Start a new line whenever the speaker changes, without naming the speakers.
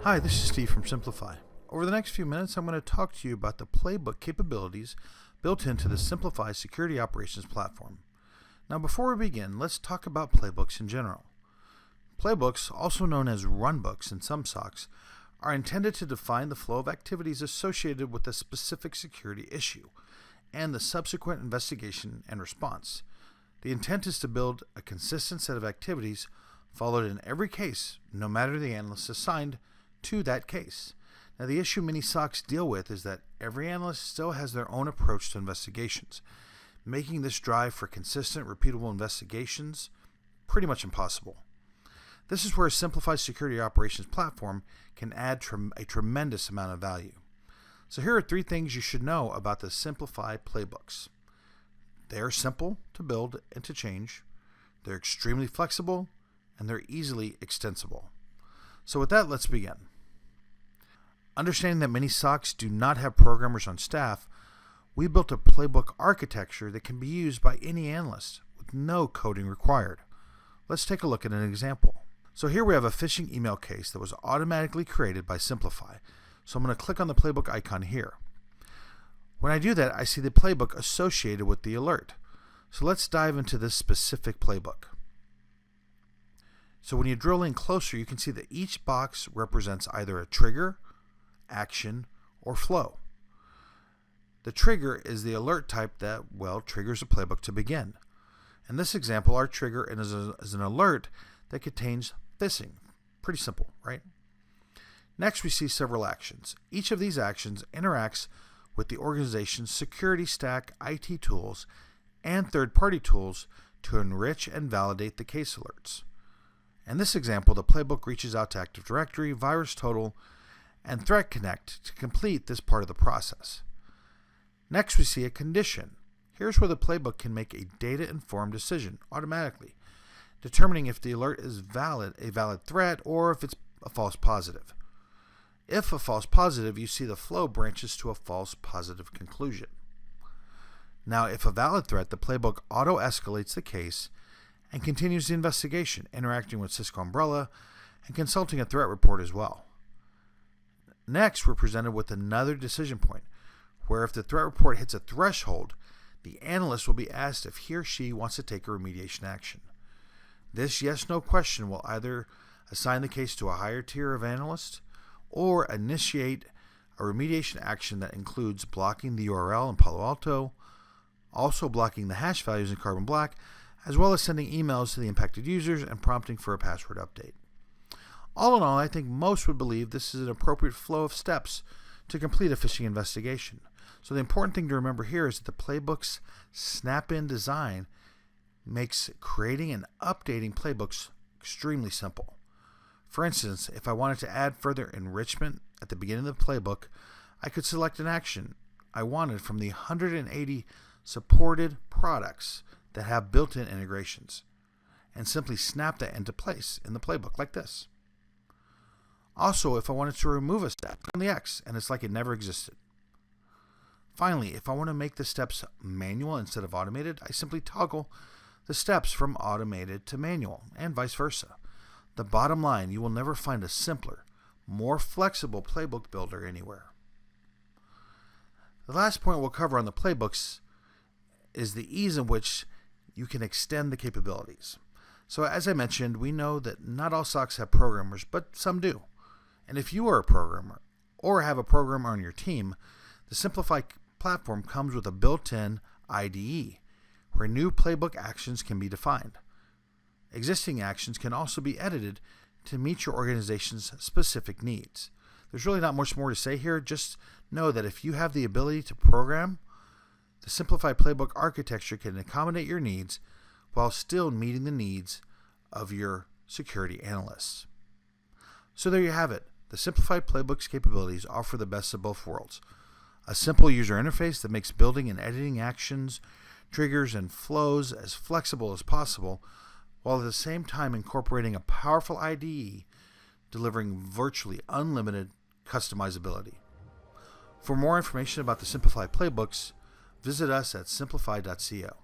Hi, this is Steve from Siemplify. Over the next few minutes, I'm going to talk to you about the Playbook capabilities built into the Siemplify security operations platform. Now, before we begin, let's talk about playbooks in general. Playbooks, also known as runbooks in some SOCs, are intended to define the flow of activities associated with a specific security issue and the subsequent investigation and response. The intent is to build a consistent set of activities followed in every case, no matter the analyst assigned to that case. Now, the issue many SOCs deal with is that every analyst still has their own approach to investigations, making this drive for consistent, repeatable investigations pretty much impossible. This is where a simplified security operations platform can add a tremendous amount of value. So here are 3 things you should know about the Siemplify playbooks. They are simple to build and to change, they're extremely flexible, and they're easily extensible. So with that, let's begin. Understanding that many SOCs do not have programmers on staff, we built a Playbook architecture that can be used by any analyst with no coding required. Let's take a look at an example. So here we have a phishing email case that was automatically created by Siemplify. So I'm going to click on the Playbook icon here. When I do that, I see the playbook associated with the alert. So let's dive into this specific playbook. So when you drill in closer, you can see that each box represents either a trigger, action, or flow. The trigger is the alert type that, triggers a playbook to begin. In this example, our trigger is an alert that contains phishing. Pretty simple, right? Next, we see several actions. Each of these actions interacts with the organization's security stack, IT tools, and third-party tools to enrich and validate the case alerts. In this example, the playbook reaches out to Active Directory, VirusTotal, and Threat Connect to complete this part of the process. Next, we see a condition. Here's where the playbook can make a data-informed decision automatically, determining if the alert is a valid threat, or if it's a false positive. If a false positive, you see the flow branches to a false positive conclusion. Now, if a valid threat, the playbook auto-escalates the case and continues the investigation, interacting with Cisco Umbrella and consulting a threat report as well. Next, we're presented with another decision point, where if the threat report hits a threshold, the analyst will be asked if he or she wants to take a remediation action. This yes-no question will either assign the case to a higher tier of analyst or initiate a remediation action that includes blocking the URL in Palo Alto, also blocking the hash values in Carbon Black, as well as sending emails to the impacted users and prompting for a password update. All in all, I think most would believe this is an appropriate flow of steps to complete a phishing investigation. So the important thing to remember here is that the Playbook's Snapin Design makes creating and updating playbooks extremely simple. For instance, if I wanted to add further enrichment at the beginning of the playbook, I could select an action I wanted from the 180 supported products that have built-in integrations and simply snap that into place in the playbook like this. Also, if I wanted to remove a step, click on the X and it's like it never existed. Finally, if I want to make the steps manual instead of automated, I simply toggle the steps from automated to manual and vice versa. The bottom line, you will never find a simpler, more flexible playbook builder anywhere. The last point we'll cover on the playbooks is the ease in which you can extend the capabilities. So as I mentioned, we know that not all SOCs have programmers, but some do. And if you are a programmer or have a programmer on your team, the Siemplify platform comes with a built-in IDE where new playbook actions can be defined. Existing actions can also be edited to meet your organization's specific needs. There's really not much more to say here. Just know that if you have the ability to program, the Siemplify Playbook Architecture can accommodate your needs while still meeting the needs of your security analysts. So there you have it. The Siemplify Playbooks capabilities offer the best of both worlds. A simple user interface that makes building and editing actions, triggers, and flows as flexible as possible, while at the same time incorporating a powerful IDE, delivering virtually unlimited customizability. For more information about the Siemplify Playbooks, visit us at siemplify.co.